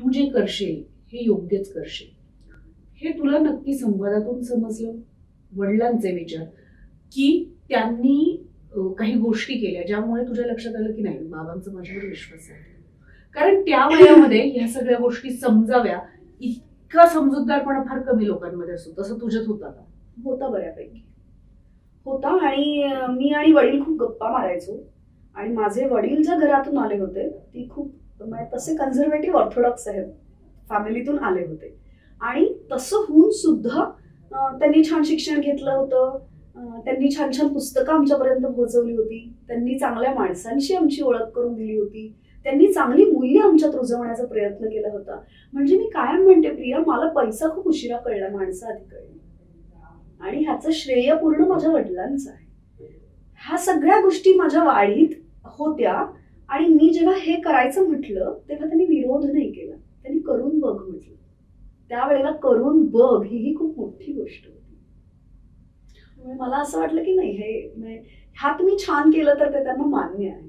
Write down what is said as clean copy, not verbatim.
तू जे करशील हे योग्यच करशील, हे तुला नक्की संवादातून समजलं? वडिलांचे विचार की त्यांनी काही गोष्टी केल्या ज्यामुळे तुझ्या लक्षात आलं की नाही बाबांचा माझ्यावर विश्वास आहे? कारण त्या वयामध्ये ह्या सगळ्या गोष्टी समजाव्या इतका समजूतदारपणा फार कमी लोकांमध्ये असतो. तसं तुझ्यात होता का? होता, बऱ्यापैकी होता. आणि मी आणि वडील खूप गप्पा मारायचो. आणि माझे वडील ज्या घरातून आले होते ती खूप तसे कन्झर्वेटिव्ह ऑर्थोडॉक्स आहेत, फॅमिलीतून आले होते. आणि तसं होऊन सुद्धा त्यांनी छान शिक्षण घेतलं होतं, त्यांनी छान छान पुस्तकं आमच्यापर्यंत पोहोचवली होती, त्यांनी चांगल्या माणसांशी आमची ओळख करून दिली होती, त्यांनी चांगली मूल्य आमच्यात रुजवण्याचा प्रयत्न केला होता. म्हणजे मी कायम म्हणते प्रिया, मला पैसा खूप उशिरा कळला, माणसं आधी कळली. आणि ह्याचं श्रेय पूर्ण माझ्या वडिलांचं आहे. ह्या सगळ्या गोष्टी माझ्या वाढीत होत्या. आणि मी जेव्हा हे करायचं म्हटलं तेव्हा त्यांनी विरोध नाही केला, त्यांनी करून बघ म्हटलं. त्यावेळेला करून बघ ही खूप मोठी गोष्ट होती. त्यामुळे मला असं वाटलं की नाही, हे ह्यात मी छान केलं तर ते त्यांना मान्य आहे.